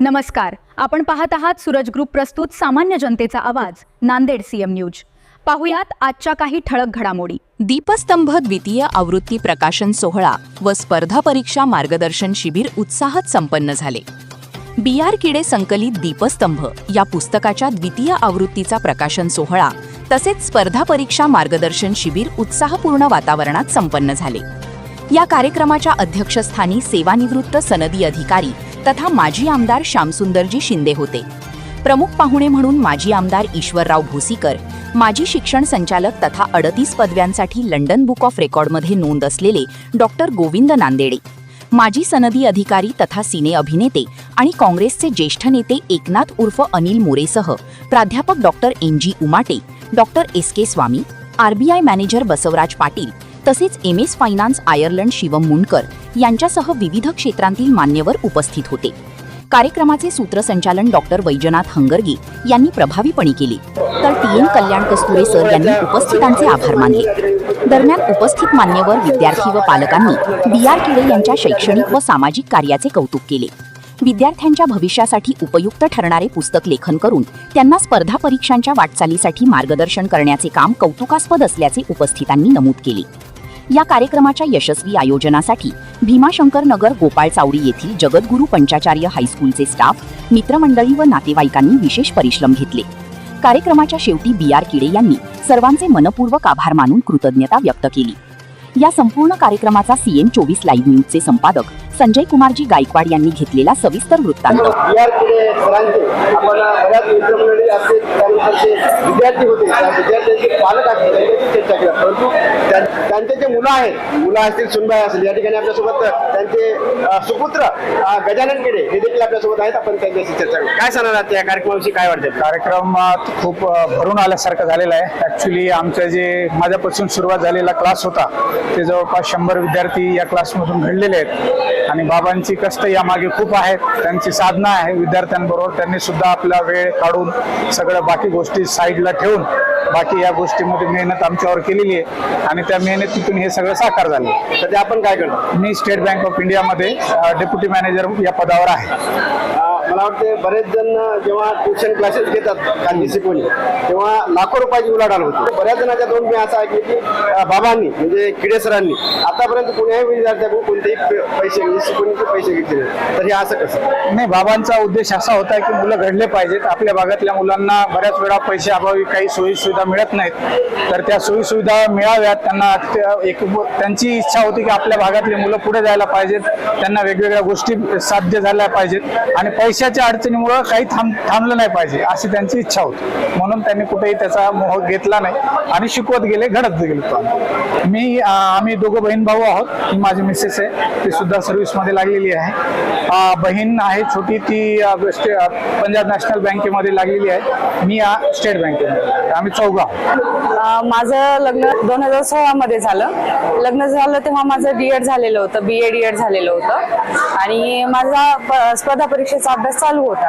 नमस्कार, आपण पाहत आहात सूरज ग्रुप प्रस्तुत सामान्य जनतेचा आवाज नांदेड सीएम न्यूज। पाहुयात आजच्या काही ठळक घडामोडी। दीपस्तंभ द्वितीय आवृत्ती प्रकाशन सोहळा व स्पर्धा परीक्षा मार्गदर्शन शिबिर उत्साहात संपन्न झाले। BR किडे संकलित दीपस्तंभ या पुस्तकाच्या द्वितीय आवृत्तीचा प्रकाशन सोहळा तसेच स्पर्धा परीक्षा मार्गदर्शन शिबिर उत्साहपूर्ण वातावरणात संपन्न झाले। या कार्यक्रमाच्या अध्यक्षस्थानी सेवानिवृत्त सनदी अधिकारी तथा माजी आमदार श्यामसुंदरजी शिंदे होते। प्रमुख पाहुणे म्हणून माजी आमदार ईश्वरराव भोसीकर, माजी शिक्षण संचालक तथा 38 पदव्यांसाठी लंडन बुक ऑफ रेकॉर्डमध्ये नोंद असलेले डॉक्टर गोविंद नांदेडे, माजी सनदी अधिकारी तथा सिने अभिनेते आणि काँग्रेसचे ज्येष्ठ नेते एकनाथ उर्फ अनिल मोरेसह प्राध्यापक doctor NG Umate, doctor SK स्वामी, RBI मॅनेजर बसवराज पाटील तसेच MS finance Ireland Shivam Mundkar यांच्यासह विविध क्षेत्रांतील मान्यवर उपस्थित होते। कार्यक्रमाचे सूत्रसंचालन डॉक्टर वैजनाथ हंगरगी यांनी प्रभावीपणे केले, तर TN कल्याण कस्तुरे सर यांनी उपस्थितांचे आभार मानले। दरम्यान उपस्थित मान्यवर विद्यार्थी व पालकांनी BR किडे यांच्या शैक्षणिक व सामाजिक कार्याचे कौतुक केले। विद्यार्थ्यांच्या भविष्यासाठी उपयुक्त ठरणारे पुस्तक लेखन करून त्यांना स्पर्धा परीक्षांच्या वाटचालीसाठी मार्गदर्शन करण्याचे काम कौतुकास्पद असल्याचे उपस्थितांनी नमूद केले। या कार्यक्रमाच्या यशस्वी आयोजनासाठी भीमाशंकर नगर गोपाळ चावडी येथील जगद्गुरू पंचाचार्य हायस्कूलचे स्टाफ, मित्रमंडळी व नातेवाईकांनी विशेष परिश्रम घेतले। कार्यक्रमाच्या शेवटी BR किडे यांनी सर्वांचे मनपूर्वक आभार मानून कृतज्ञता व्यक्त केली। या संपूर्ण कार्यक्रमाचा CN 24 लाईव्ह न्यूजचे संपादक संजय कुमारजी गायकवाड यांनी घेतलेला सविस्तर वृत्तांत। BR किडे सरांचे आपण बऱ्याच मित्रमंडळी असतील, त्यानंतरचे विद्यार्थी होते, त्या विद्यार्थ्यांचे पालक असतील त्यांच्याशी चर्चा केली, परंतु त्यांचे जे मुलं असतील, सुनबाई असतील, या ठिकाणी आपल्यासोबत त्यांचे सुपुत्र गजानन किडे हे देखील आपल्यासोबत आहेत। आपण त्यांच्याशी चर्चा करू। काय सांगणार त्या कार्यक्रमाविषयी, काय वाटते? कार्यक्रमात खूप भरून आल्यासारखं झालेलं आहे। ॲक्च्युली आमचं जे माझ्यापासून सुरुवात झालेला क्लास होता ते जवळपास 100 विद्यार्थी या क्लासमधून घडलेले आहेत आणि बाबांची कष्ट यामागे खूप आहेत, त्यांची साधना आहे। विद्यार्थ्यांबरोबर त्यांनी सुद्धा आपला वेळ काढून सगळं बाकी गोष्टी साईडला ठेवून बाकी या गोष्टीमध्ये मेहनत आमच्यावर केलेली आहे आणि त्या मेहनतीतून हे सगळं साकार झालं। सध्या आपण काय करतो? मी स्टेट बँक ऑफ इंडियामध्ये डेप्युटी मॅनेजर या पदावर आहे। मला वाटते बरेच जण जेव्हा ट्युशन क्लासेस घेतात खाजगी शिकवणी, तेव्हा लाखो रुपयाची उलाढाल होती। बऱ्याच जणांच्या दोन मी असं ऐकले की बाबांनी म्हणजे किडे सरांनी आतापर्यंत कुणाही विद्यार्थ्याकडून कोणतेही पैसे शिकवणीचे पैसे घेतले, तर हे असं कसं? नाही, बाबांचा उद्देश असा होता की मुलं घडले पाहिजेत। आपल्या भागातल्या मुलांना बऱ्याच वेळा पैसे अभावी काही सोयी सुविधा मिळत नाहीत, तर त्या सोयी सुविधा मिळाव्यात। त्यांना त्यांची इच्छा होती की आपल्या भागातले मुलं पुढे जायला पाहिजेत, त्यांना वेगवेगळ्या गोष्टी साध्य झाल्या पाहिजेत आणि पैशाच्या अडचणीमुळे काही थांबलं नाही पाहिजे अशी त्यांची इच्छा होती। म्हणून त्यांनी कुठेही त्याचा मोह घेतला नाही आणि शिकवत गेले, घडत गेलो। आम्ही दोघं बहीण भाऊ आहोत। ही माझी मिसेस आहे, ती सुद्धा सर्व्हिसमध्ये लागलेली आहे। बहीण आहे छोटी, ती पंजाब नॅशनल बँकेमध्ये लागलेली आहे। मी स्टेट बँकेमध्ये। आम्ही चौघा। माझं लग्न 2016 मध्ये झालं। लग्न झालं तेव्हा माझं D.Ed झालेलं होतं, BA D.Ed झालेलं होतं आणि माझा स्पर्धा परीक्षेचा अभ्यास चालू होता।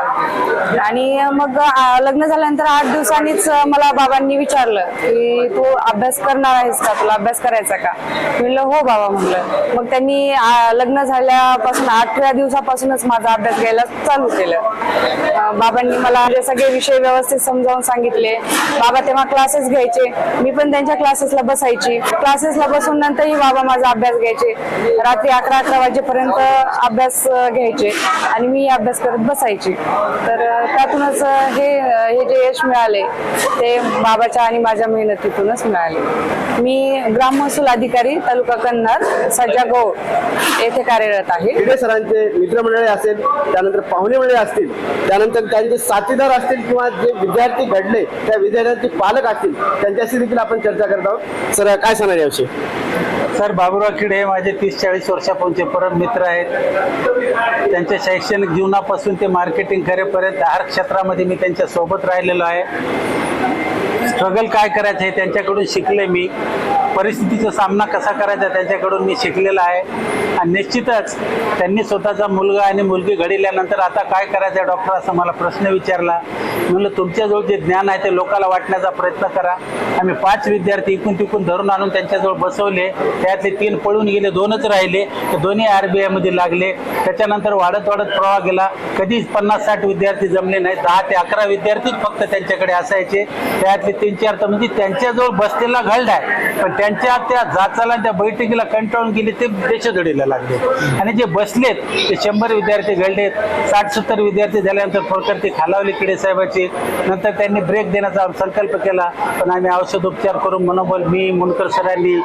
आणि मग लग्न झाल्यानंतर 8 दिवसांनीच मला बाबांनी विचारलं की तू अभ्यास करणार आहेस का, तुला अभ्यास करायचा का? म्हणलं हो बाबा म्हटलं। मग त्यांनी लग्न झाल्यापासून 8व्या दिवसापासूनच माझा अभ्यास घ्यायला चालू केलं। बाबांनी मला सगळे विषय व्यवस्थित समजावून सांगितले। बाबा तेव्हा क्लासेस घ्यायचे, मी पण त्यांच्या क्लासेसला बसायची। क्लासेसला बसून नंतरही बाबा माझा अभ्यास घ्यायचे, रात्री 11 वाजेपर्यंत अभ्यास घ्यायचे आणि मी अभ्यास करत बसायची। तर त्यातूनच हे जे यश मिळाले ते बाबाच्या आणि माझ्या मेहनतीतूनच मिळाले। मी ग्राम महसूल अधिकारी तालुका कन्नड सज्जा गौड येथे कार्यरत आहे। किडे सरांचे मित्रमंडळी असेल, त्यानंतर पाहुणे मंडळी असतील, त्यानंतर त्यांचे साथीदार असतील किंवा जे विद्यार्थी घडले त्या विद्यार्थ्यांचे पालक असतील, त्यांच्याशी देखील आपण चर्चा करत आहोत। सर, काय सांगणार याविषयी? सर, बाबूराव किडे हे माझे 30-40 वर्षापासूनचे परम मित्र आहेत। त्यांच्या शैक्षणिक जीवनापासून ते मार्केटिंग करेपर्यंत हर क्षेत्रामध्ये मी त्यांच्या सोबत राहिलेलो आहे। स्ट्रगल काय करायचं हे त्यांच्याकडून शिकले मी. परिस्थितीचा सामना कसा करायचा त्यांच्याकडून मी शिकलेला आहे. आणि निश्चितच त्यांनी स्वतःचा मुलगा आणि मुलगी घडल्यानंतर आता काय करायचं डॉक्टर असं मला प्रश्न विचारला. म्हणलं तुमच्याजवळ जे ज्ञान आहे ते लोकांना वाटण्याचा प्रयत्न करा. आम्ही 5 विद्यार्थी इकून तिकून धरून आणून त्यांच्याजवळ बसवले. त्यातले 3 पळून गेले, 2च राहिले. ते दोन्ही RBI मध्ये लागले. त्याच्यानंतर वाढत प्रवाह गेला. कधीच 50-60 विद्यार्थी जमले नाही. 10 ते 11 विद्यार्थीच फक्त त्यांच्याकडे असायचे. त्यातले 3-4 तर म्हणजे त्यांच्याजवळ बसलेला घल्ट आहे, पण त्यांच्या त्या जाचाला त्या बैठकीला कंटाळून गेले ते देशोधडीला लागले. आणि जे बसलेत ते 100 विद्यार्थी घडलेत. 60-70 विद्यार्थी झाल्यानंतर फळकर्ती खालावली किडे साहेबाची. नंतर त्यांनी ब्रेक देण्याचा संकल्प केला, पण आम्ही औषधोपचार करून मनोबल मी, मुनकर सरांनी,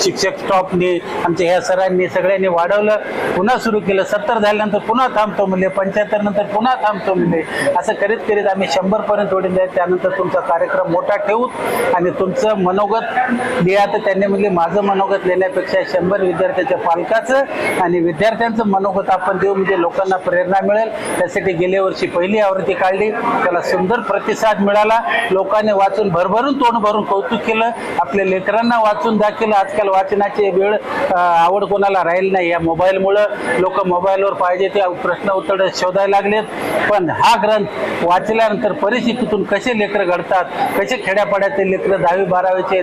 शिक्षक स्टॉफनी, आमच्या ह्या सरांनी सगळ्यांनी वाढवलं. पुन्हा सुरू केलं. 70 झाल्यानंतर पुन्हा थांबतो म्हणले, 75 नंतर पुन्हा थांबतो म्हणले. असं करीत करीत आम्ही 100 पर्यंत ओढले. त्यानंतर तुमचा कार्यक्रम मोठा ठेवू आणि तुमचं मनोगत लिहा. तर त्यांनी म्हणले माझं मनोगत लिहिण्यापेक्षा 100 विद्यार्थ्याच्या पालकाचं आणि विद्यार्थ्यांचं मनोगत आपण देऊ, म्हणजे लोकांना प्रेरणा मिळेल. त्यासाठी गेल्या वर्षी पहिली आवृत्ती काढली. त्याला सुंदर प्रतिसाद मिळाला. लोकांनी वाचून भरभरून तोंड भरून कौतुक केलं. आपल्या लेकरांना वाचून दाखवलं. आजकाल वाचनाची वेळ आवड कोणाला राहील नाही. या मोबाईलमुळं लोक मोबाईलवर पाहिजे ते प्रश्न उत्तर शोधायला लागलेत. पण हा ग्रंथ वाचल्यानंतर परिस्थितीतून कसे लेकरं घडतात, कसे खेड्यापाड्याचे लेकरं 10वी-12वीचे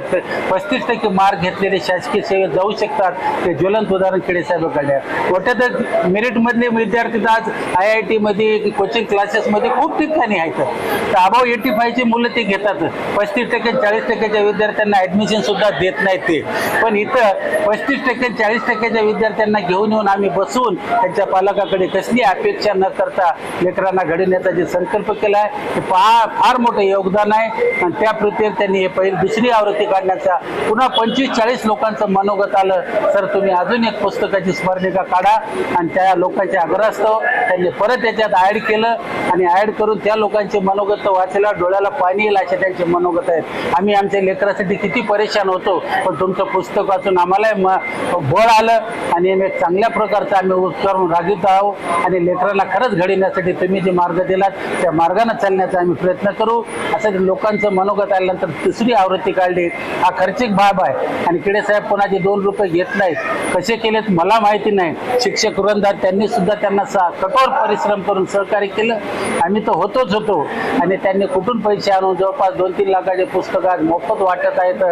35% मार्क घेतलेले शासकीय सेवेत जाऊ शकतात, ते ज्वलंत उदाहरण खेडेसाहेबांकडे आहे. मोठ्या मेरिटमधले विद्यार्थी आज IIT मध्ये, कोचिंग क्लासेसमध्ये खूप ठिकाणी आहेत. तर अबाव 85ची मुलं ते घेतात. 35% 40%च्या विद्यार्थ्यांना ॲडमिशन सुद्धा देत नाहीत ते. पण इथं 35% 40%च्या विद्यार्थ्यांना घेऊन येऊन आम्ही बसून त्यांच्या पालकाकडे कसली अपेक्षा न करता लेकरांना घडवण्याचा जे संकल्प केला आहे ते फार मोठं योगदान आहे. आणि त्या प्रत्येक त्यांनी हे दुसरी आवृत्ती काढण्याचा पुन्हा 25-40 लोकांचं मनोगत आलं. सर तुम्ही अजून एक पुस्तकाची स्मरणिका काढा. आणि त्या लोकांच्या आग्रहास्तव त्यांनी परत याच्यात ॲड केलं आणि ॲड करून त्या लोकांचे मनोगत वाचायला डोळ्याला पाणी येईल असे त्यांचे मनोगत आहेत. आम्ही आमच्या लेकरासाठी किती परेशान होतो, पण तुमचं पुस्तक वाचून आम्हालाही बळ आलं आणि एक चांगल्या प्रकारचं आम्ही उत्तर रागीत आहोत. आणि लेकरांना खरंच घडविण्यासाठी तुम्ही जे मार्ग दिलात त्या मार्गाने चालण्याचा आम्ही प्रयत्न करू असं लोकांचं मनोगत आल्यानंतर दुसरी आवृत्ती काढली. हा खर्चिक बाब आहे. आणि किडेसाहेब कोणाचे 2 रुपये घेत नाहीत. कसे केलेत मला माहिती नाही. शिक्षक वृंदात त्यांनी सुद्धा त्यांना कठोर परिश्रम करून सहकार्य केलं. आम्ही तर होतो आणि त्यांनी कुठून पैसे आणून जवळपास 2-3 लाखाचे पुस्तक आज मोफत वाटत आहेत.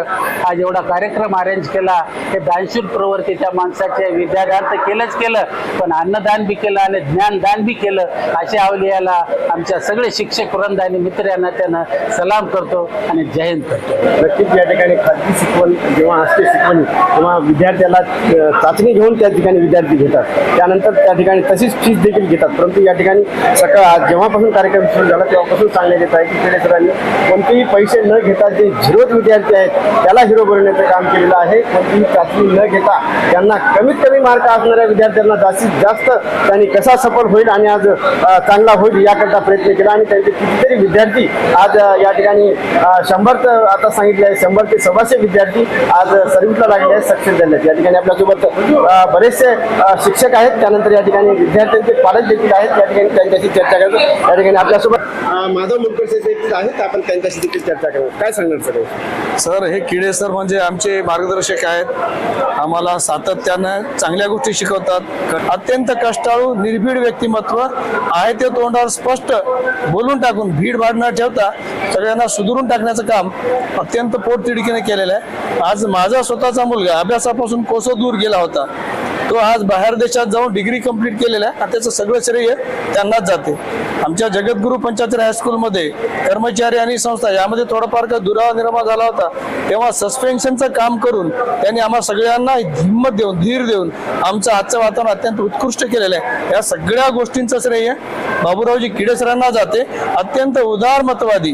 आज एवढा कार्यक्रम अरेंज केला. हे दानशूर प्रवृत्ती त्या माणसाच्या विद्यादान तर केलं, पण अन्नदान बी केलं आणि ज्ञानदान बी केलं. अशा अवलियाला आमच्या सगळे शिक्षक वृंद आणि मित्र यांना त्यांना सलाम करतो आणि जय हिंद करतो. नक्कीच या ठिकाणी खाजगी शिकवण जेव्हा असते शिकवणी तेव्हा विद्यार्थ्याला चाचणी घेऊन त्या ठिकाणी विद्यार्थी घेतात. त्यानंतर त्या ठिकाणी तशीच फीस देखील घेतात. परंतु या ठिकाणी जेव्हापासून कार्यक्रम सुरू झाला तेव्हापासून सांगण्यात येत आहे की खेडे सरांनी कोणतेही पैसे न घेता जे झिरोत विद्यार्थी आहेत त्याला हिरो बनवण्याचं काम केलेलं आहे. कोणतीही चाचणी न घेता त्यांना कमीत कमी मार्क असणाऱ्या विद्यार्थ्यांना जास्तीत जास्त त्यांनी कसा सफल होईल आणि आज चांगला होईल याकरता प्रयत्न केला. आणि त्यांचे कितीतरी विद्यार्थी आज या ठिकाणी 100 आता सांगितले आहे 100 ते 100 विद्यार्थी आज सर्व्हिसला लागले आहेत, सक्सेस झाले आहेत. या ठिकाणी आपल्यासोबत बरेचसे शिक्षक आहेत. त्यानंतर या ठिकाणी विद्यार्थ्यांचे पालक देखील आहेत. या ठिकाणी त्यांच्याशी चर्चा करतो. या ठिकाणी आपल्यासोबत माधव मुनकर देखील आहेत. आपण त्यांच्याशी देखील चर्चा करू. काय सांगणार सर? हे किडे सर म्हणजे आमचे मार्गदर्शक आहेत. आम्हाला सातत्यानं चांगल्या गोष्टी शिकवतात. अत्यंत कष्टाळू निर्भीड व्यक्तिमत्व आहे ते तोंडावर स्पष्ट बोलून टाकून भीड भाड न ठेवता सगळ्यांना सुधारून टाकण्याचं काम अत्यंत पोटतिडकीने केलेलं आहे. आज माझा स्वतःचा मुलगा अभ्यासापासून कोसो दूर गेला होता. तो आज बाहेर देशात जाऊन डिग्री कंप्लीट केलेला आहे आणि त्याचं सगळं श्रेय त्यांनाच जाते. आमच्या जगद्गुरू पंचायत हायस्कूलमध्ये कर्मचारी आणि संस्था यामध्ये थोडाफार काही दुरावा निर्माण झाला होता. तेव्हा सस्पेन्शनचं काम करून त्यांनी आम्हा सगळ्यांना हिंमत देऊन धीर देऊन आमचं आजचं वातावरण अत्यंत उत्कृष्ट केलेलं आहे. या सगळ्या गोष्टींचं श्रेय बाबूरावजी किडे सरांना जाते. अत्यंत उदारमतवादी,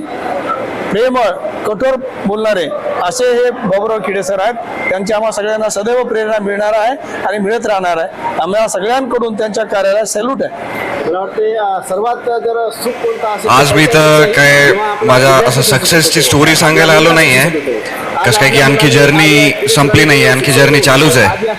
प्रेमळ, कठोर बोलणारे असे हे बाबूराव किडे सर आहेत. त्यांची आम्हा सगळ्यांना सदैव प्रेरणा मिळणार आहे आणि मिळत राहणार आहे. आम्हाला सगळ्यांकडून त्यांच्या कार्याला सॅल्यूट आहे. मला वाटते सर्वात जर सुख कोणता असेल आज मी तर काय माझ्या असं सक्सेसची स्टोरी सांगायला आलो नाही आहे. कसं काय की आणखी जर्नी संपली नाही आहे, आणखी जर्नी चालूच आहे.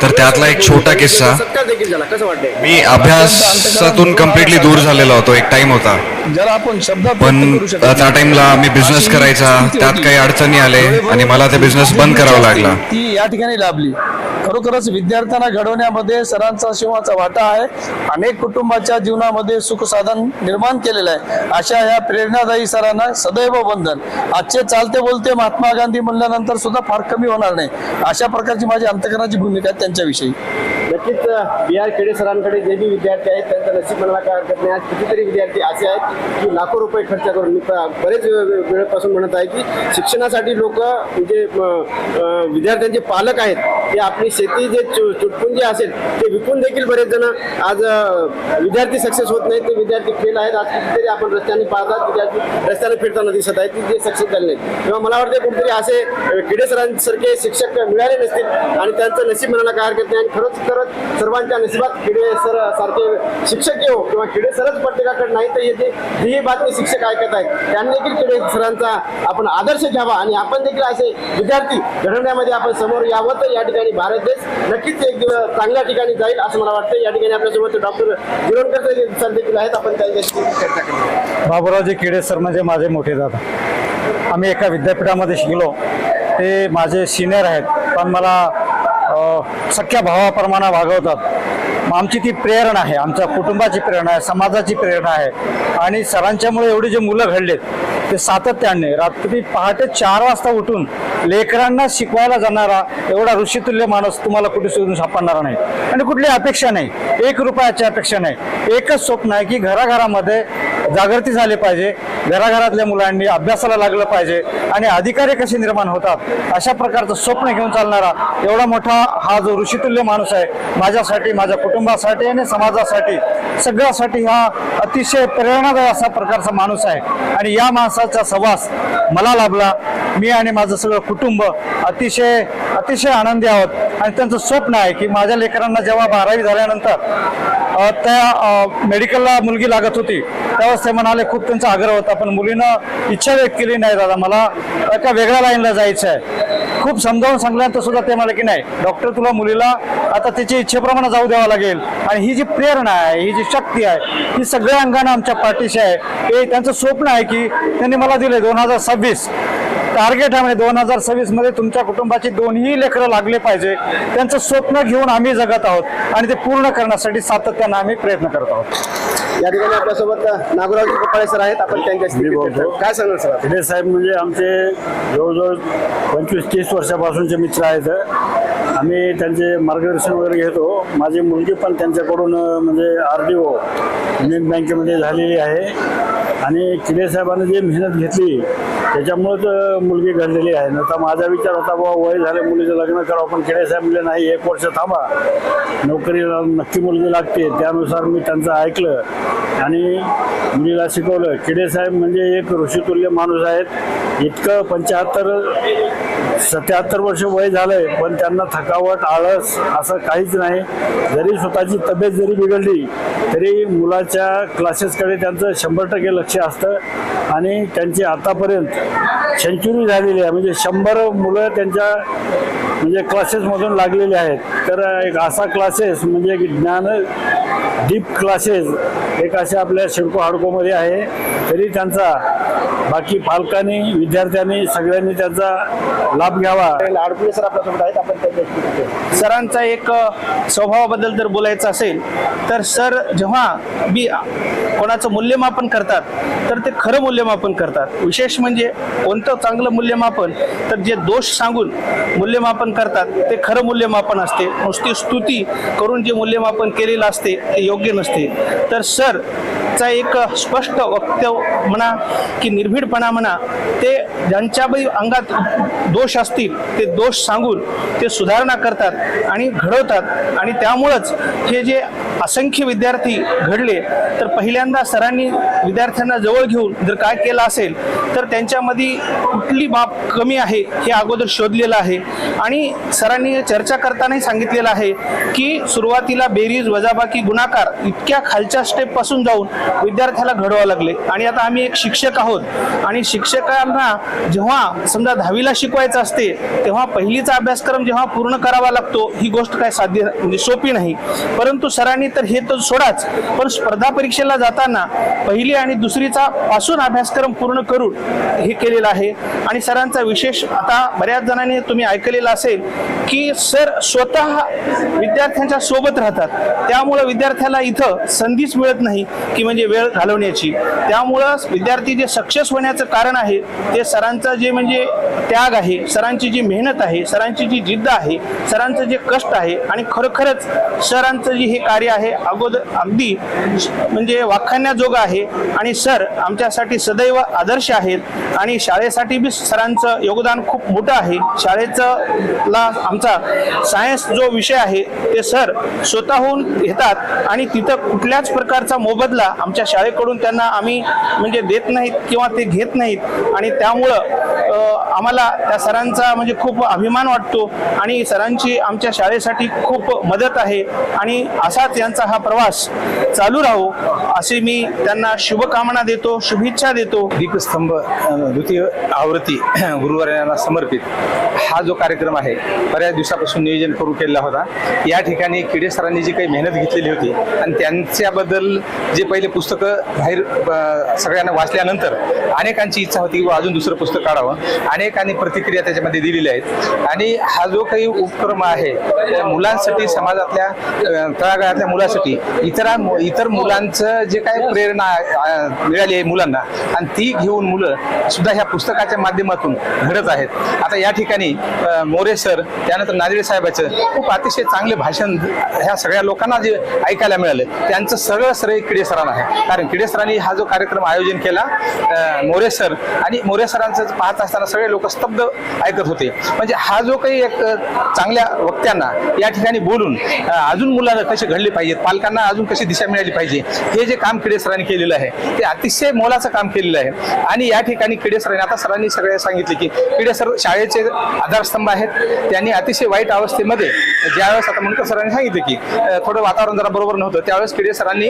तर त्यातला एक छोटा किस्सा. सत्कार देखील झाला, कसं वाटतंय? मी अभ्यासातून कम्प्लिटली दूर झालेलो होतो एक टाइम होता, ज्याला आपण शब्दात पण व्यक्त करू शकत त्या नाही. टाइमला मी बिझनेस करायचा, त्यात काही अडचणी आले आणि मला ते बिझनेस बंद करावा लागला. ती या ठिकाणी लाभली. खरोखरच विद्यार्थ्यांना घडवण्यामध्ये सरांचा सिंहाचा वाटा आहे. अनेक कुटुंबाच्या जीवनामध्ये सुख साधन निर्माण केलेलं आहे. अशा या प्रेरणादायी सरांना सदैव वंदन. आजचे चालते बोलते महात्मा गांधी म्हणल्यानंतर सुद्धा फार कमी होणार नाही. अशा प्रकारची माझी अंतकरणाची भूमिका आहे त्यांच्याविषयी. नक्कीच बी.आर. खेडे सरांकडे जे बी विद्यार्थी आहेत त्यांचं नशीब म्हणायला काय हरकत नाही. आज कितीतरी विद्यार्थी असे आहेत की लाखो रुपये खर्च करून, मी बरेच वेळेपासून म्हणत आहे की शिक्षणासाठी लोक म्हणजे विद्यार्थ्यांचे पालक आहेत ते आपली शेती जे चुटपुंजी असेल ते विकून देखील बरेच जण आज विद्यार्थी सक्सेस होत नाहीत, ते विद्यार्थी फेल आहेत. आज कितीतरी आपण रस्त्याने पाहतात विद्यार्थी रस्त्याने फिरताना दिसत आहेत की जे सक्सेस झाले नाहीत. तेव्हा मला वाटतं कुठेतरी असे खेडे सरांसारखे शिक्षक मिळाले नसतील आणि त्यांचं नशीब म्हणायला काय हरकत नाही. आणि खरंच सर्वांच्या नशिबात खेडे सर सारखे शिक्षक येऊ किंवा खेडे सरच प्रत्येकाकडे नाही, तर हे जी बातमी शिक्षक ऐकत आहेत त्यांनी देखील खेडे सरांचा आपण आदर्श घ्यावा आणि आपण देखील असे विद्यार्थी घडवण्यामध्ये आपण समोर यावं. तर या ठिकाणी भारत देश नक्कीच एक दिवस चांगल्या ठिकाणी जाईल असं मला वाटतं. या ठिकाणी आपल्यासोबत डॉक्टर गिरोणकर सर देखील आहेत, आपण त्यांच्याशी चर्चा करू. बाबूरावजी खेडे सर म्हणजे माझे मोठे दादा. आम्ही एका विद्यापीठामध्ये शिकलो. ते माझे सिनियर आहेत, पण मला सख्या भावाप्रमाणे वागवतात. आमची ती प्रेरणा आहे, आमच्या कुटुंबाची प्रेरणा आहे, समाजाची प्रेरणा आहे. आणि सरांच्यामुळे एवढी जे मुलं घडलेत ते सातत्याने रात्री पहाटे 4 वाजता उठून लेकरांना शिकवायला जाणारा एवढा ऋषितुल्य माणूस तुम्हाला कुठे शोधून सापडणार नाही. आणि कुठली अपेक्षा नाही, 1 रुपयाची अपेक्षा नाही. एकच स्वप्न आहे की घराघरामध्ये जागृती झाली पाहिजे, घराघरातल्या मुलांनी अभ्यासाला लागलं पाहिजे आणि अधिकारी कसे निर्माण होतात अशा प्रकारचं स्वप्न घेऊन चालणारा एवढा मोठा हा जो ऋषितुल्य माणूस आहे, माझ्यासाठी, माझ्या कुटुंबासाठी आणि समाजासाठी सगळ्यासाठी हा अतिशय प्रेरणादायी असा प्रकारचा माणूस आहे. आणि या माणसाचा सहवास मला लाभला. मी आणि माझं सगळं कुटुंब अतिशय अतिशय आनंदी आहोत. आणि त्यांचं स्वप्न आहे की माझ्या लेकरांना जेव्हा 12वी झाल्यानंतर त्या मेडिकलला मुलगी लागत होती त्यावेळेस ते म्हणाले, खूप त्यांचा आग्रह होता, पण मुलीनं इच्छा व्यक्त केली नाही, दादा मला एका वेगळ्या लाईनला जायचं आहे. खूप समजावून सांगल्यानंतर सुद्धा ते म्हणाले की नाही डॉक्टर, तुला मुलीला आता त्याच्या इच्छेप्रमाणे जाऊ द्यावं लागेल. आणि ही जी प्रेरणा आहे, ही जी शक्ती आहे, ही सगळ्या अंगाने आमच्या पाठीशी आहे. हे त्यांचं स्वप्न आहे की त्यांनी मला दिले 2026 टार्गेट आहे, म्हणजे 2026 मध्ये तुमच्या कुटुंबाची 2ही लेकरं लागले पाहिजे. त्यांचं स्वप्न घेऊन आम्ही जगत आहोत आणि ते पूर्ण करण्यासाठी सातत्यानं आम्ही प्रयत्न करत आहोत. या ठिकाणी आपल्यासोबत नागोरावजी कपाळे सर आहेत, आपण त्यांच्याशी काय सांगणार सर? खेडे साहेब म्हणजे आमचे जवळजवळ 25-30 वर्षापासूनचे मित्र आहेत. आम्ही त्यांचे मार्गदर्शन वगैरे घेतो. माझी मुलगी पण त्यांच्याकडून म्हणजे RDO युनियन बँकेमध्ये झालेली आहे. आणि खेडे साहेबांनी जे मेहनत घेतली त्याच्यामुळेच मुलगी घडलेली आहे. नंतर माझा विचार होता बाबा वय झाले मुलीचं लग्न करावं, पण खेडे साहेब म्हणले नाही, 1 वर्ष थांबा, नोकरीला नक्की मुलगी लागते. त्यानुसार मी त्यांचं ऐकलं आणि मुलीला शिकवलं. खेडे साहेब म्हणजे एक ऋषितुल्य माणूस आहेत. इतकं 75-77 वर्ष वय झालंय पण त्यांना थकावट आळस असं काहीच नाही. जरी स्वतःची तब्येत जरी बिघडली तरी मुलाच्या क्लासेसकडे त्यांचं 100% लक्ष असतं. आणि त्यांची आतापर्यंत सेंचुरी झालेली आहे, म्हणजे 100 मुलं त्यांच्या म्हणजे क्लासेसमधून लागलेले आहेत. तर एक असा क्लासेस म्हणजे ज्ञान डीप क्लासेस एक असे आपल्या सिडको हाडकोमध्ये आहे. तरी त्यांचा बाकी पालकांनी, विद्यार्थ्यांनी सगळ्यांनी त्याचा लाभ घ्यावा. आडपुळे सर आपल्यासोबत आहेत, आपण त्यांच्याशी. सरांचा एक स्वभावाबद्दल जर बोलायचं असेल तर सर जेव्हा बी कोणाचं मूल्यमापन करतात तर ते खरं मूल्यमापन करतात. विशेष म्हणजे कोणतं चांगलं मूल्यमापन तर जे दोष सांगून मूल्यमापन करतात ते खरं मूल्यमापन असते. नुसती स्तुती करून जे मूल्यमापन केलेलं असते ते योग्य नसते. तर सर चा एक स्पष्ट वक्तव्य म्हणा की निर्भीडपणा म्हणा, ते ज्यांच्याही अंगात दोष असतील ते दोष सांगून ते सुधारणा करतात आणि घडवतात. आणि त्यामुळंच हे जे असंख्य विद्यार्थी घडले, तर पहिल्यांदा सरांनी विद्यार्थ्यांना जवळ घेऊन जर काय केलं असेल तर त्यांच्यामध्ये कुठली बाब कमी आहे हे अगोदर शोधलेलं आहे. आणि सरांनी चर्चा करतानाही सांगितलेलं आहे की सुरुवातीला बेरीज वजाबाकी गुणाकार इतक्या खालच्या स्टेपपासून जाऊन विद्यार्थ्याला घडवावं लागले. आणि आता आम्ही एक शिक्षक आहोत आणि शिक्षकांना जेव्हा समजा 10वीला शिकवायचं असते तेव्हा पहिलीचा अभ्यासक्रम जेव्हा पूर्ण करावा लागतो ही गोष्ट काय साध्य म्हणजे सोपी नाही. परंतु सरांनी तर हे तर सोडाच, पण स्पर्धा परीक्षेला जाताना पहिली आणि दुसरीचा पासून अभ्यासक्रम पूर्ण करून हे केलेलं आहे. आणि सरांचा विशेष आता बऱ्याच जणांनी तुम्ही ऐकलेलं असेल की सर स्वतः विद्यार्थ्यांच्या सोबत राहतात, त्यामुळं विद्यार्थ्याला इथं संधीच मिळत नाही की म्हणजे वेळ घालवण्याची. त्यामुळं विद्यार्थी जे सक्सेस होण्याचं कारण आहे ते सरांचं जे म्हणजे त्याग आहे, सरांची जी मेहनत आहे, सरांची जी जिद्द आहे, सरांचं जे कष्ट आहे आणि खरोखरच सरांचं जे हे कार्य आहे अगदी म्हणजे वाखाणण्याजोगं आहे. आणि सर आमच्यासाठी सदैव आदर्श आहेत आणि शाळेसाठी बी सरांचं योगदान खूप मोठं आहे. शाळेचा आमचा सायन्स जो विषय आहे ते सर स्वतःहून घेतात आणि तिथं कुठल्याच प्रकारचा मोबदला आमच्या शाळेकडून त्यांना आम्ही म्हणजे देत नाहीत किंवा ते घेत नाहीत. आणि त्यामुळं आम्हाला त्या सरांचा म्हणजे खूप अभिमान वाटतो आणि सरांची आमच्या शाळेसाठी खूप मदत आहे. आणि असाच यांचा हा प्रवास चालू राहो असे मी त्यांना शुभकामना देतो, शुभेच्छा देतो. दीपस्तंभ द्वितीय आवृत्ती गुरुवार यांना समर्पित हा जो कार्यक्रम आहे बऱ्याच दिवसापासून नियोजन करून केलेला होता. या ठिकाणी किडे सरांनी जी काही मेहनत घेतलेली होती आणि त्यांच्याबद्दल जे पहिले पुस्तकं बाहेर सगळ्यांना वाचल्यानंतर अनेकांची इच्छा होती की अजून दुसरं पुस्तक काढावं. अनेकांनी प्रतिक्रिया त्याच्यामध्ये दिलेल्या आहेत. आणि हा जो काही उपक्रम आहे त्या मुलांसाठी, समाजातल्या तळागाळातल्या मुलांसाठी इतर मुलांचं जे काही प्रेरणा मिळाली आहे मुलांना आणि ती घेऊन मुलं सुद्धा ह्या पुस्तकाच्या माध्यमातून घडत आहेत. आता या ठिकाणी मोरे सर त्यानंतर नांदेड साहेबाचं खूप अतिशय चांगले भाषण ह्या सगळ्या लोकांना जे ऐकायला मिळालं त्यांचं सगळं श्रेय किडे सरांना आहे. कारण किडे सरांनी हा जो कार्यक्रम आयोजन केला मोरे सर आणि मोरे सरांचं पाहत असताना सगळे लोक स्तब्ध ऐकत होते. म्हणजे हा जो काही एक चांगल्या वक्त्यांना या ठिकाणी बोलून अजून मुलांना कसे घडले पाहिजेत, पालकांना अजून कशी दिशा मिळाली पाहिजे हे जे काम किडे सरांनी केलेलं आहे ते अतिशय मोलाचं काम केलेलं आहे. आणि या ठिकाणी किडे सरांनी आता सरांनी सगळे सांगितले की किडे सर शाळेचे आधारस्तंभ आहेत. त्यांनी अतिशय वाईट अवस्थेमध्ये ज्यावेळेस आता मुंडकर सरांनी सांगितलं की थोडं वातावरण जरा बरोबर नव्हतं त्यावेळेस किडे सरांनी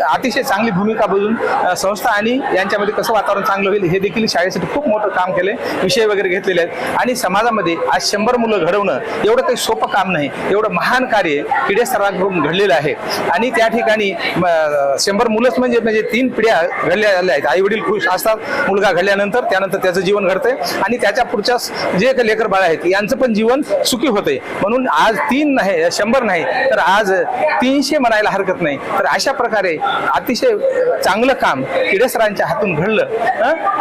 अतिशय चांगली भूमिका बजावून संस्था आणि यांच्यामध्ये कसं वातावरण चांगलं होईल हे देखील शाळेसाठी खूप मोठं काम केलंय. विषय वगैरे घेतलेले आहेत. आणि समाजामध्ये आज 100 मुलं घडवणं एवढं काही सोपं काम नाही. एवढं महान कार्य किडे सरांकडून घडलेलं आहे. आणि त्या ठिकाणी 100 मुलंच म्हणजे 3 पिढ्या घडल्या आहेत. आई वडील खुश असतात मुलगा घडल्यानंतर, त्यानंतर त्याचं जीवन घडतंय आणि त्याच्या पुढच्या जे लेकर बाळ आहेत यांचं पण जीवन सुखी होतंय. म्हणून आज 3 नाही 100 नाही तर आज 300 म्हणायला हरकत नाही. तर अशा प्रकारे अतिशय चांगलं काम किडे सरांच्या हातून घडलं.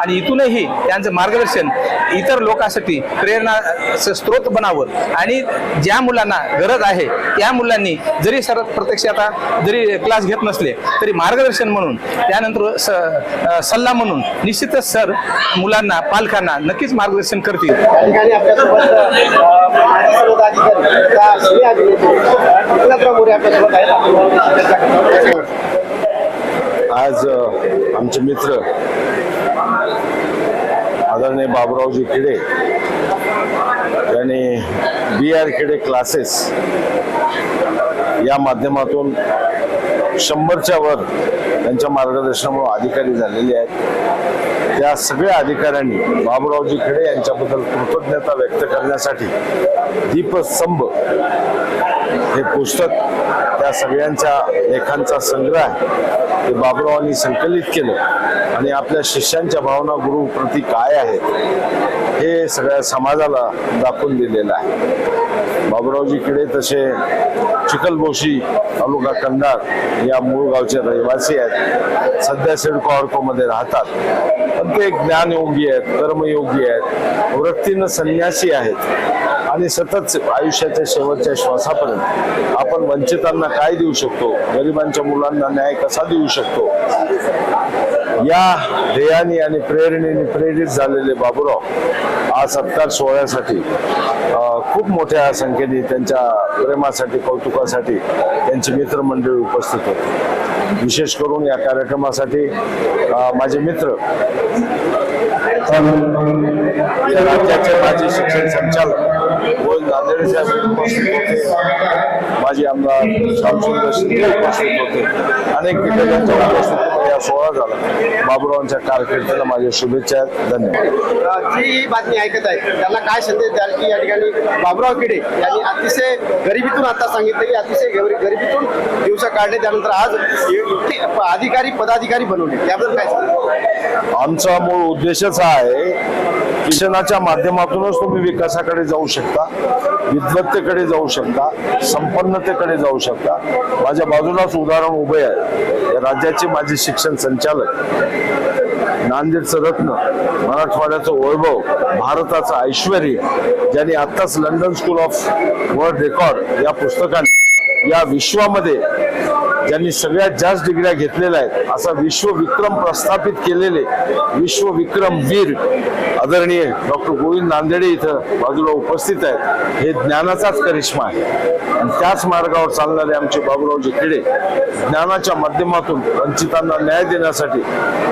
आणि इथूनही त्यांचं मार्गदर्शन इतर लोकांसाठी प्रेरणा स्रोत बनावं. आणि ज्या मुलांना गरज आहे त्या मुलांनी जरी सर प्रत्यक्ष आता जरी क्लास घेत नसले तरी मार्गदर्शन म्हणून त्यानंतर सल्ला म्हणून निश्चितच सर मुलांना पालकांना नक्कीच मार्गदर्शन करतील. या ठिकाणी आपल्यासोबत माजी सर्वोदय अधिकारी मोरे आपल्यासोबत आहेत. आज आमचे मित्र आदरणीय बाबुरावजी किडे यांनी BR किडे क्लासेस या माध्यमातून 100च्या वर त्यांच्या मार्गदर्शनामुळे अधिकारी झालेले आहेत. त्या सगळ्या अधिकाऱ्यांनी बाबुरावजी खेडे यांच्याबद्दल कृतज्ञता व्यक्त करण्यासाठी दीपस्तंभ हे पुस्तक त्या सगळ्यांच्या लेखांचा संग्रह आहे ते बाबुरावांनी संकलित केलं आणि आपल्या शिष्यांच्या भावना गुरुप्रती काय आहेत हे सगळ्या समाजाला दाखवून दिलेलं आहे. बाबुरावजी किडे तसे चिखलबोशी तालुका कंधार या मूळ गावचे रहिवासी आहेत. सध्या सिडको ऑर्कोमध्ये राहतात. पण ते ज्ञानयोगी आहेत, कर्मयोगी आहेत, वृत्तीनं संन्यासी आहेत आणि सतत आयुष्याच्या शेवटच्या श्वासापर्यंत आपण वंचितांना काय देऊ शकतो, गरिबांच्या मुलांना न्याय कसा देऊ शकतो या ध्येयाने आणि प्रेरणेने प्रेरित झालेले बाबूराव आज सत्कार सोहळ्यासाठी खूप मोठ्या संख्येने त्यांच्या प्रेमासाठी कौतुकासाठी त्यांची मित्रमंडळी उपस्थित होते. विशेष करून या कार्यक्रमासाठी माझे मित्र या राज्याचे माजी शिक्षण संचालक गोविंद नांदेडे साहेब उपस्थित होते. माजी आमदार श्यामसुंदर शिंदे उपस्थित होते. अनेक दिग्गजांच्या उपस्थितीमध्ये या सोहळा झाला. बाबूरावांच्या कारकिर्दीला माझ्या शुभेच्छा आहेत. धन्यवाद. जी ही बातमी ऐकत आहे त्यांना काय संदेश द्याल की या ठिकाणी बाबूराव किडे यांनी अतिशय गरिबीतून आता सांगितलं की अतिशय गरिबीतून दिवस काढले, त्यानंतर आज अधिकारी पदाधिकारी बनवले, त्याबद्दल काय सांगाल? आमचा मूळ उद्देशच हा आहे, शिक्षणाच्या माध्यमातूनच तुम्ही विकासाकडे जाऊ शकता, विद्वत्तेकडे जाऊ शकता, संपन्नतेकडे जाऊ शकता. माझ्या बाजूलाच उदाहरण उभे आहे. या राज्याचे माजी शिक्षण संचालक, नांदेडचं रत्न, मराठवाड्याचं वैभव, भारताचं ऐश्वर, ज्यांनी आत्ताच London school of world record या पुस्तकाने या विश्वामध्ये ज्यांनी सगळ्यात जास्त डिग्र्या घेतलेल्या आहेत असा विश्वविक्रम प्रस्थापित केलेले विश्वविक्रम वीर आदरणीय डॉक्टर गोविंद नांदेडे इथं बाजूला उपस्थित आहेत. हे ज्ञानाचाच करिश्मा आहे. आणि त्याच मार्गावर चालणारे आमचे बाबूरावजी किडे ज्ञानाच्या माध्यमातून वंचितांना न्याय देण्यासाठी,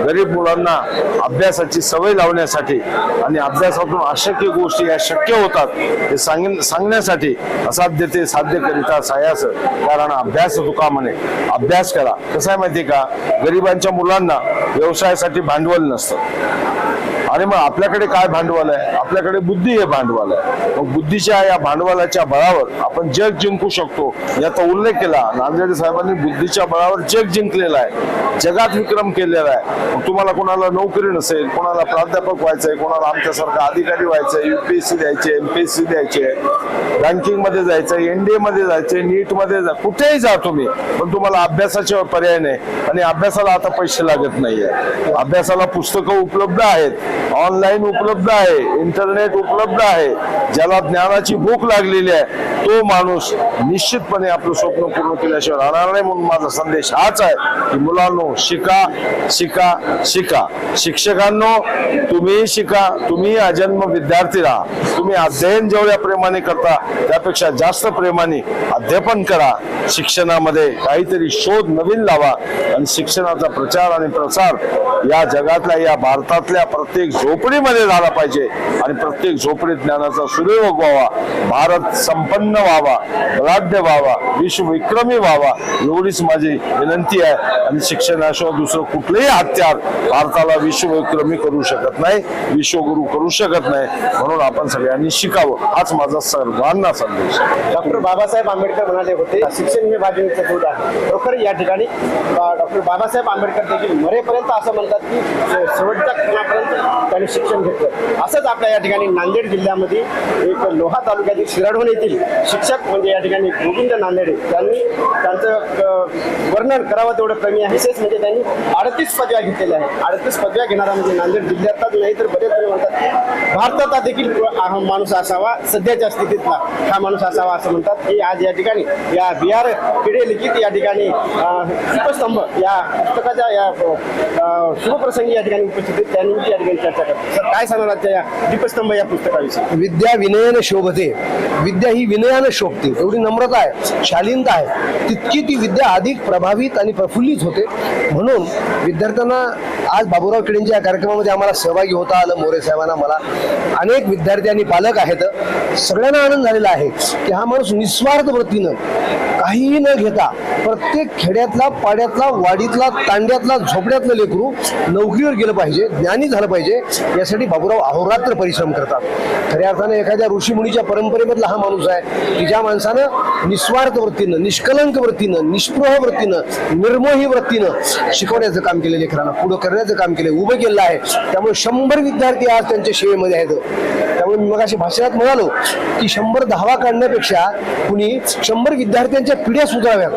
गरीब मुलांना अभ्यासाची सवय लावण्यासाठी आणि अभ्यासातून अशक्य गोष्टी या शक्य होतात हे सांगण्यासाठी असाध्य ते साध्य करिता सायास, कारण अभ्यास तुका म्हणे. अभ्यास करा. कसं आहे माहिती का, गरिबांच्या मुलांना व्यवसायासाठी भांडवल नसतं. आणि मग आपल्याकडे काय भांडवल आहे? आपल्याकडे बुद्धी हे भांडवल आहे. मग बुद्धीच्या या भांडवलाच्या बळावर आपण जग जिंकू शकतो याचा उल्लेख केला. नांदेडे साहेबांनी बुद्धीच्या बळावर जग जिंकलेलं आहे, जगात विक्रम केलेला आहे. मग तुम्हाला कोणाला नोकरी नसेल, कोणाला प्राध्यापक व्हायचंय, कोणाला आमच्यासारखा अधिकारी व्हायचंय, UPSC द्यायचे, MPSC द्यायचे, बँकिंग मध्ये जायचंय, NDA मध्ये जायचंय, नीट मध्ये कुठेही जा तुम्ही, पण तुम्हाला अभ्यासाचे पर्याय नाही. आणि अभ्यासाला आता पैसे लागत नाहीये. अभ्यासाला पुस्तकं उपलब्ध आहेत, ऑनलाईन उपलब्ध आहे, इंटरनेट उपलब्ध आहे. ज्याला ज्ञानाची भूक लागलेली आहे तो माणूस निश्चितपणे आपलं स्वप्न पूर्ण केल्याशिवाय राहणार नाही. म्हणून माझा संदेश हाच आहे की मुलांनो, शिका शिका शिका. शिक्षकांनो, तुम्ही शिका. तुम्ही अजन्म विद्यार्थी राहा. तुम्ही अध्ययन जेवढ्या प्रेमाने करता त्यापेक्षा जास्त प्रेमाने अध्यापन करा. शिक्षणामध्ये काहीतरी शोध नवीन लावा आणि शिक्षणाचा प्रचार आणि प्रसार या जगातल्या, या भारतातल्या प्रत्येक झोपडीमध्ये झाला पाहिजे आणि प्रत्येक झोपडीत ज्ञानाचा सुरेव व्हावा. भारत संपन्न व्हावा, बलाढ्य व्हावा, विश्वविक्रमी व्हावा, एवढीच माझी विनंती आहे. आणि शिक्षणाशिवाय दुसरं कुठलंही हत्यार भारताला विश्वविक्रमी करू शकत नाही, विश्वगुरु करू शकत नाही. म्हणून आपण सगळ्यांनी शिकावं, हाच माझा सर्वांना संदेश. डॉक्टर बाबासाहेब आंबेडकर म्हणाले होते, शिक्षण हे भाजनीचं दूध आहे. खरोखर या ठिकाणी डॉक्टर बाबासाहेब आंबेडकर देखील मरेपर्यंत असं म्हणतात की शेवटच्या क्षणापर्यंत त्यांनी शिक्षण घेतलं. असंच आपल्या या ठिकाणी नांदेड जिल्ह्यामध्ये एक लोहा तालुक्यातील शिराढोण येथील शिक्षक म्हणजे या ठिकाणी गोविंद नांदेडे त्यांनी त्यांचं वर्णन करावं तेवढं कमी आहे. विशेष म्हणजे त्यांनी 38 पदव्या घेतलेल्या आहेत. 38 पदव्या घेणारा म्हणजे नांदेड जिल्ह्यातच नाही तर बरेच जण म्हणतात की भारतात देखील हा माणूस असावा, सध्याच्या स्थितीतला हा माणूस असावा असं म्हणतात. की आज या ठिकाणी या BR किडे लिखित या ठिकाणी दीपस्तंभ या पुस्तकाच्या या शुभप्रसंगी या ठिकाणी उपस्थित आहेत. त्यांनी या ठिकाणी चर्चा करतात. सर, काय सांगणार आजच्या या दीपस्तंभ या पुस्तकाविषयी? विद्या विनयानं शोभते. विद्या ही विनयानं शोभते. एवढी नम्रता आहे, शालीनता आहे, तितकी ती विद्या अधिक प्रभावित आणि प्रफुल्लित होते. म्हणून विद्यार्थ्यांना आज बाबूराव किडेंच्या या कार्यक्रमामध्ये आम्हाला सहभागी होता आलं. मोरे साहेबांना, मला अनेक विद्यार्थी आणि पालक आहेत, सगळ्यांना आनंद झालेला आहे की हा माणूस निस्वार्थ वृत्तीनं काहीही न घेता प्रत्येक खेड्यातला, पाड्यातला, वाडीतला, तांड्यातला, झोपड्यातलं लेकरू नोकरीवर गेलं पाहिजे, ज्ञानी झालं पाहिजे यासाठी बाबूराव अहोरात्र परिश्रम करतात. खऱ्या अर्थानं एखाद्या ऋषीमुनीच्या परंपरेमधला हा माणूस आहे की ज्या माणसानं निस्वार्थ वृत्तीनं, निष्कलंक वृत्तीनं, निष्पृह वृत्तीनं, निर्मोही वृत्तीनं शिकवण्याचं काम केलं, लेकरांना पुढं करण्याचं काम केलं, उभं केलं आहे. त्यामुळे 100 विद्यार्थी आज त्यांच्या सेवेमध्ये आहेत. त्यामुळे मी मगाशी भाषणात म्हणालो की 100 धावा काढण्यापेक्षा कुणी 100 विद्यार्थ्यांच्या पिढ्या सुधाराव्यात,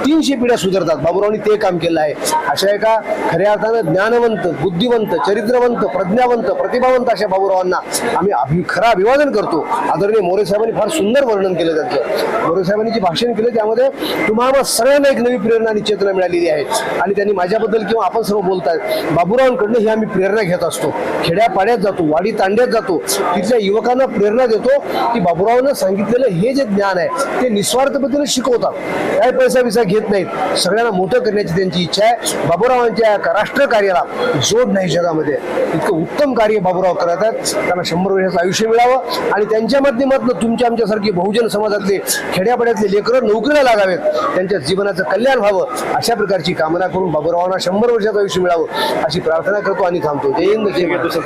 300 पिढ्या सुधारतात. बाबूरावांनी ते काम केलं आहे. अशा एका खऱ्या अर्थानं ज्ञानवंत, बुद्धिवंत, चरित्रवंत, प्रज्ञावंत प्रतिभावंत अशा बाबूरावांना आम्ही खरं अभिवादन करतो. आदरणीय मोरे साहेबांनी फार सुंदर वर्णन केलं त्यांचं. मोरे साहेबांनी जे भाषण केलं त्यामध्ये तुम्हाला सगळ्यांना एक नवी प्रेरणा आणि चेतना मिळालेली आहे. आणि त्यांनी माझ्याबद्दल किंवा आपण सर्व बोलताय बाबूरावांकडनं ही आम्ही प्रेरणा घेत असतो. खेड्यापाड्यात जातो, वाडी तांड्यात जातो, तिथल्या युवकांना प्रेरणा देतो की बाबूरावांना सांगितलेलं हे जे ज्ञान आहे ते निस्वार्थ पद्धतीने शिकवतात. काय पैसा विसा घेत नाहीत. सगळ्यांना मोठं करण्याची त्यांची इच्छा आहे. बाबूरावांच्या राष्ट्र कार्याला जोड नाही जगामध्ये. इतकं उत्तम कार्य बाबूराव करत आहेत. त्यांना 100 वर्षाचं आयुष्य मिळावं आणि त्यांच्या माध्यमातून तुमच्या आमच्यासारखी बहुजन समाजातले खेड्यापाड्यातले लेकरं नोकरीला लागावेत, त्यांच्या जीवनाचं कल्याण व्हावं अशा प्रकारची कामना करून बाबूरावांना 100 वर्षाचं आयुष्य मिळावं अशी प्रार्थना करतो आणि थांबतो. जय हिंद जय महाराष्ट्र.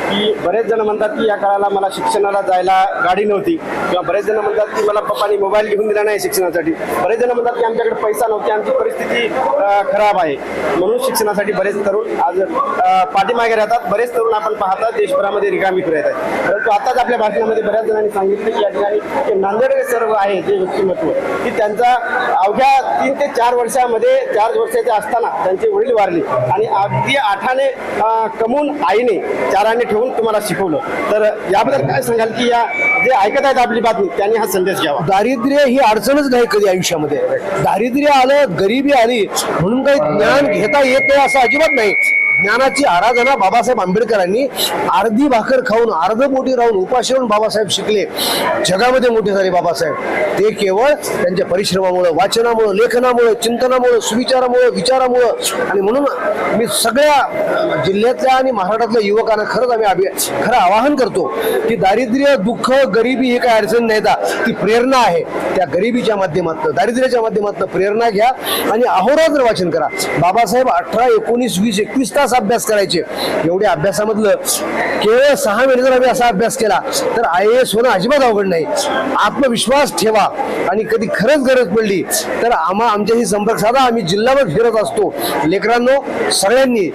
की बरेच जण म्हणतात की या काळाला मला शिक्षणाला जायला गाडी नव्हती, किंवा बरेच जण म्हणतात की मला पप्पानी मोबाईल घेऊन दिला नाही शिक्षणासाठी. बरेच जण म्हणतात की आमच्याकडे पैसा नव्हती, आमची परिस्थिती खराब आहे, म्हणून शिक्षणासाठी बरेच तरुण आज पाठीमागे राहतात. बरेच तरुण आपण पाहता देशभरामध्ये रिकामी फिरत आहेत. परंतु आताच आपल्या भाषणामध्ये बऱ्याच जणांनी सांगितलं की या ठिकाणी नांदेड सर्व आहे जे व्यक्तिमत्व की त्यांचा अवघ्या 3 ते 4 वर्षामध्ये 4 वर्षाचे असताना त्यांचे वडील वारले आणि अगदी 8 कमवून आईने 4 ठेवून तुम्हाला शिकवलं. तर याबद्दल काय सांगाल की या जे ऐकत आहेत आपली बातमी त्यांनी हा संदेश घ्यावा. दारिद्र्य ही अडचणच नाही कधी आयुष्यामध्ये. दारिद्र्य आलं, गरिबी आली म्हणून काही ज्ञान घेता येत नाही असं अजिबात नाही. ज्ञानाची आराधना बाबासाहेब आंबेडकरांनी अर्धी भाकर खाऊन अर्ध पोटी राहून उपाशी राहून बाबासाहेब शिकले. जगामध्ये मोठे झाले बाबासाहेब. ते केवळ त्यांच्या परिश्रमामुळे, वाचनामुळे, लेखनामुळे, चिंतनामुळे, सुविचारामुळे, विचारामुळे. आणि म्हणून मी सगळ्या जिल्ह्यातल्या आणि महाराष्ट्रातल्या युवकांना खरंच खरं आवाहन करतो की दारिद्र्य, दुःख, गरिबी हे काही अडचण नाही, ती प्रेरणा आहे. त्या गरिबीच्या माध्यमातून, दारिद्र्याच्या माध्यमातून प्रेरणा घ्या आणि अहोरात्र वाचन करा. बाबासाहेब 18, 19, 20, 21 तास अभ्यास करायचे. एवढ्या अभ्यासामधलं केवळ 6 महिने जर आम्ही असा अभ्यास केला तर IAS होणं अजिबात अवघड नाही. आत्मविश्वास ठेवा आणि कधी खरंच गरज पडली तर आमच्याशी संपर्क साधा. आम्ही जिल्हाभर फिरत असतो. लेकरांनो, सगळ्यांनी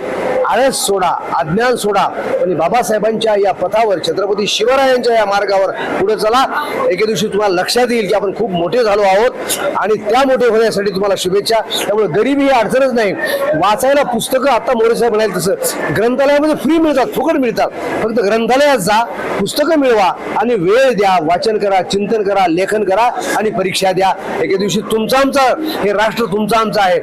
आळस सोडा, अज्ञान सोडा आणि बाबासाहेबांच्या या पथावर, छत्रपती शिवरायांच्या या मार्गावर पुढे चला. एके दिवशी तुम्हाला लक्षात येईल की आपण खूप मोठे झालो आहोत आणि त्या मोठे होण्यासाठी तुम्हाला शुभेच्छा. त्यामुळे गरिबी ही अडचणच नाही. वाचायला पुस्तकं आता मोरे साहेब म्हणाले तसं ग्रंथालयामध्ये फ्री मिळतात, फुकट मिळतात. फक्त ग्रंथालयात जा, पुस्तकं मिळवा आणि वेळ द्या, वाचन करा, चिंतन करा, लेखन करा आणि परीक्षा द्या. एके दिवशी तुमचा आमचा हे राष्ट्र तुमचा आमचा आहे.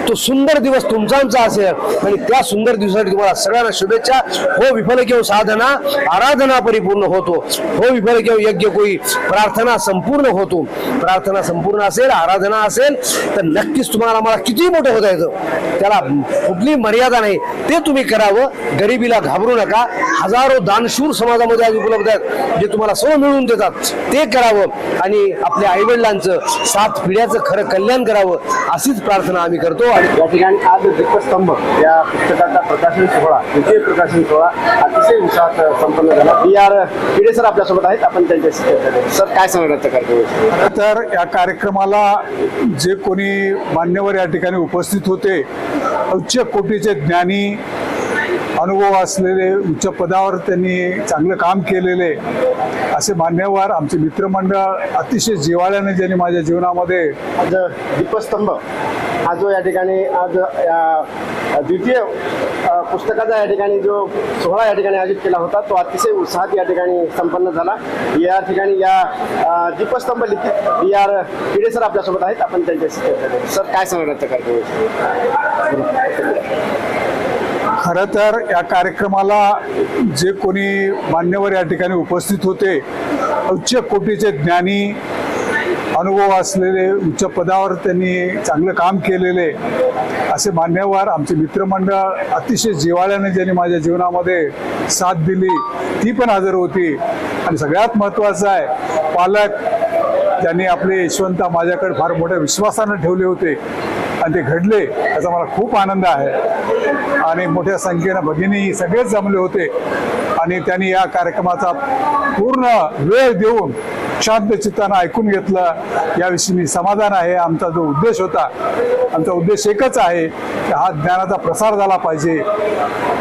तो सुंदर दिवस तुमचा आमचा असेल आणि त्या सुंदर दिवसासाठी तुम्हाला सगळ्यांना शुभेच्छा. हो विफल केव साधना, आराधना परिपूर्ण होतो. हो विफल केव यज्ञ कोई, प्रार्थना संपूर्ण होतो. प्रार्थना संपूर्ण असेल, आराधना असेल तर नक्कीच तुम्हाला मला किती मोठं होता येतं. त्याला कुठली मर्यादा नाही. ते तुम्ही करावं. गरिबीला घाबरू नका. हजारो दानशूर समाजामध्ये आज उपलब्ध आहेत जे तुम्हाला सर्व मिळवून देतात. ते करावं आणि आपल्या आईवडिलांचं 7 पिढ्याचं खरं कल्याण करावं अशीच प्रार्थना आम्ही करतो. आणि या ठिकाणी आज दीपस्तंभ या पुस्तकाचा प्रकाशन सोहळा, विजय प्रकाशन सोहळा अतिशय उत्साहात संपन्न झाला. BR किडे सर आपल्यासोबत आहेत. आपण त्यांच्याशी चर्चा करू. सर, काय सांगण्याचा कार्यक्रम? तर या कार्यक्रमाला जे कोणी मान्यवर या ठिकाणी उपस्थित होते, उच्च कोटीचे ज्ञानी, अनुभव असलेले, उच्च पदावर त्यांनी चांगलं काम केलेले असे मान्यवर, आमचे मित्रमंडळ, अतिशय जिव्हाळ्याने ज्यांनी माझ्या जीवनामध्ये आज दीपस्तंभ हा जो या ठिकाणी आज द्वितीय पुस्तकाचा या ठिकाणी जो सोहळा या ठिकाणी आयोजित केला होता तो अतिशय उत्साहात या ठिकाणी संपन्न झाला. या ठिकाणी या दीपस्तंभ लिखित BR किडे सर आपल्यासोबत आहेत. आपण त्यांच्याशी चर्चा करू. सर, काय सांगण्याचा कार्यक्रम? खरं तर या कार्यक्रमाला जे कोणी मान्यवर या ठिकाणी उपस्थित होते, उच्च कोटीचे ज्ञानी, अनुभव असलेले, उच्च पदावर त्यांनी चांगलं काम केलेले असे मान्यवर, आमचे मित्रमंडळ, अतिशय जिव्हाळ्याने ज्यांनी माझ्या जीवनामध्ये साथ दिली ती पण हजर होती. आणि सगळ्यात महत्त्वाचं आहे, पालक ज्यांनी आपले यशवंता माझ्याकडे फार मोठ्या विश्वासानं ठेवले होते आणि ते घडले याचा मला खूप आनंद आहे. आणि मोठ्या संख्येनं भगिनी सगळेच जमले होते आणि त्यांनी या कार्यक्रमाचा पूर्ण वेळ देऊन शांत चित्तानं ऐकून घेतलं, याविषयी मी समाधान आहे. आमचा जो उद्देश होता, आमचा उद्देश एकच आहे की हा ज्ञानाचा प्रसार झाला पाहिजे,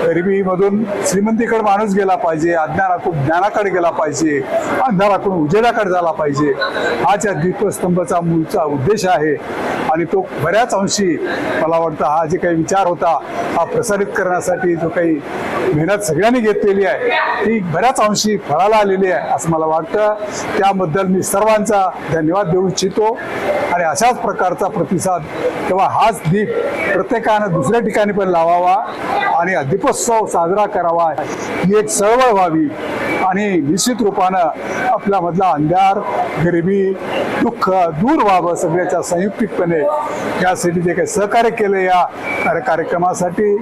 गरिबीमधून श्रीमंतीकडे माणूस गेला पाहिजे, अज्ञानातून ज्ञानाकडे गेला पाहिजे, अंधाराकडून उजेडाकडे झाला पाहिजे. हाच या दीपस्तंभाचा मूळचा उद्देश आहे. आणि तो बऱ्याच अंशी मला वाटतं हा जे काही विचार होता हा प्रसारित करण्यासाठी जो काही मेहनत सगळ्यांनी घेतलेली आहे ती बऱ्याच अंशी फळाला आलेली आहे असं मला वाटतं. त्याबद्दल मी सर्वांचा धन्यवाद देऊ इच्छितो. आणि अशाच प्रकारचा प्रतिसाद तेव्हा हाच दीप प्रत्येकानं दुसऱ्या ठिकाणी पण लावावा आणि दीपोत्सव साजरा करावा, ही एक चळवळ व्हावी. आणि निश्चित रूपानं आपल्यामधला अंधार, गरिबी, दुःख दूर व्हावं सगळ्याच्या संयुक्तिकपणे. यासाठी जे काही सहकार्य केलं या कार्यक्रमासाठी,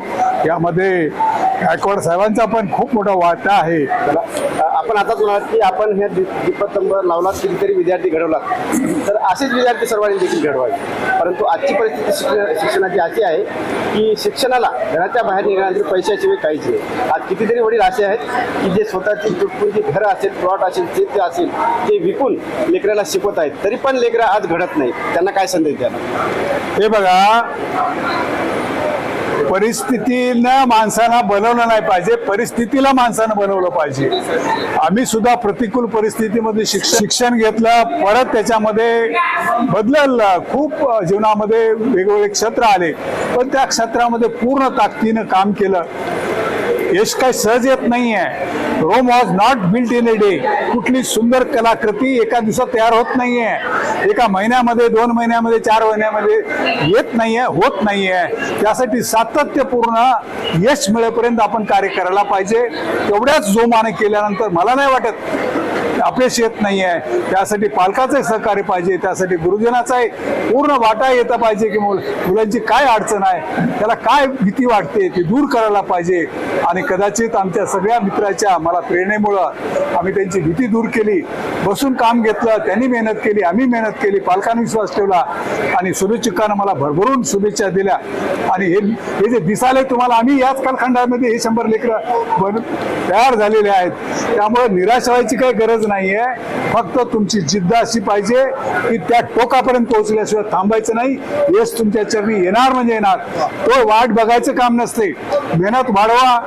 यामध्ये गायकवाड साहेबांचा पण खूप मोठा वाटा आहे. आपण आता म्हणाल की आपण हे दीपस्तंभ लावलात, कितीतरी विद्यार्थी घडवलात, तर असेच विद्यार्थी सर्वांनी देखील घडवावे. परंतु आजची परिस्थिती शिक्षणाची अशी आहे की शिक्षणाला घराच्या बाहेर निघाल्यानंतर पैशाशिवाय काहीच नाही. आज कितीतरी वडील असे आहेत की जे स्वतःची तुटपुंजी घरं असेल, प्लॉट असेल, शेती असेल, ते विकून लेकराला शिकवत आहेत, तरी पण लेकरं आज घडत नाही. त्यांना काय संदेश द्याल? हे बघा, परिस्थितीनं माणसाला बनवलं नाही पाहिजे, परिस्थितीला माणसानं बनवलं पाहिजे. आम्ही सुद्धा प्रतिकूल परिस्थितीमध्ये शिक्षण घेतलं, परत त्याच्यामध्ये बदललं, खूप जीवनामध्ये वेगवेगळे क्षेत्र आले, पण त्या क्षेत्रामध्ये पूर्ण ताकदीनं काम केलं. यश काही सहज येत नाहीये. Rome was not built in a day. कुठली सुंदर कलाकृती एका दिवसात तयार होत नाहीये, एका महिन्यामध्ये, 2 महिन्यामध्ये, 4 महिन्यामध्ये येत नाहीये, होत नाहीये. त्यासाठी सातत्यपूर्ण यश मिळेपर्यंत आपण कार्य करायला पाहिजे. तेवढ्याच जोमाने केल्यानंतर मला नाही वाटत अपयश येत नाहीये. त्यासाठी पालकाचं सहकार्य पाहिजे, त्यासाठी गुरुजनाचाही पूर्ण वाटा येता पाहिजे की मुलांची काय अडचण आहे, त्याला काय भीती वाटते ती दूर करायला पाहिजे. आणि कदाचित आमच्या सगळ्या मित्राच्या मला प्रेरणेमुळं आम्ही त्यांची भीती दूर केली, बसून काम घेतलं, त्यांनी मेहनत केली, आम्ही मेहनत केली, पालकांनी विश्वास ठेवला आणि शुभेच्छुकांना मला भरभरून शुभेच्छा दिल्या. आणि हे जे दिसाले तुम्हाला, आम्ही याच कालखंडामध्ये हे 100 लेकरं तयार झालेले आहेत. त्यामुळे निराश व्हायची काही गरज नाहीये. फक्त तुमची जिद्द अशी पाहिजे की त्या टोकापर्यंत पोहोचल्याशिवाय थांबायचं नाही. यश तुमच्या चरणी येणार म्हणजे येणार. तो वाट बघायचं काम नसते. मेहनत वाढवा,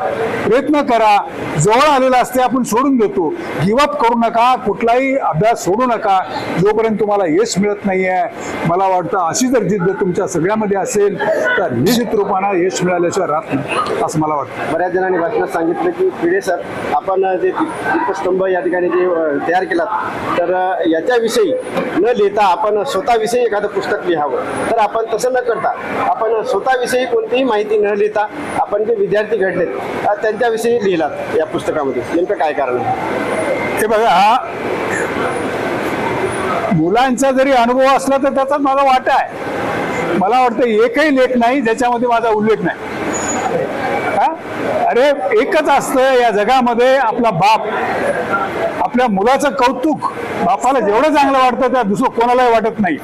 प्रयत्न करा. जवळ आलेला असते आपण सोडून देतो. गिवअप करू नका, कुठलाही अभ्यास सोडू नका जोपर्यंत तुम्हाला यश मिळत नाहीये. मला वाटतं अशी जर जिद्द तुमच्या सगळ्यामध्ये असेल तर निश्चित रूपानं यश मिळाल्याशिवाय राहत नाही असं मला वाटतं. बऱ्याच जणांनी भाषणात सांगितलं की पिढे सर, आपण जे दीपस्तंभ या ठिकाणी जे तयार केलात, तर याच्याविषयी न लिहिता आपण स्वतःविषयी एखादं पुस्तक लिहावं. तर आपण तसं न करता आपण स्वतःविषयी कोणतीही माहिती न लिहिता आपण जे विद्यार्थी घडलेत त्यांच्याविषयी लिहिलात या पुस्तकामध्ये. नेमकं काय कारण आहे? हे बघा, मुलांचा जरी अनुभव असला तर त्याचा माझा वाटा आहे. मला वाटतं एकही लेख नाही ज्याच्यामध्ये माझा उल्लेख नाही. अरे एकच असतं या जगामध्ये, आपला बाप. आपल्या मुलाचं कौतुक बापाला जेवढं चांगलं वाटतं त्या दुसरं कोणालाही वाटत नाही.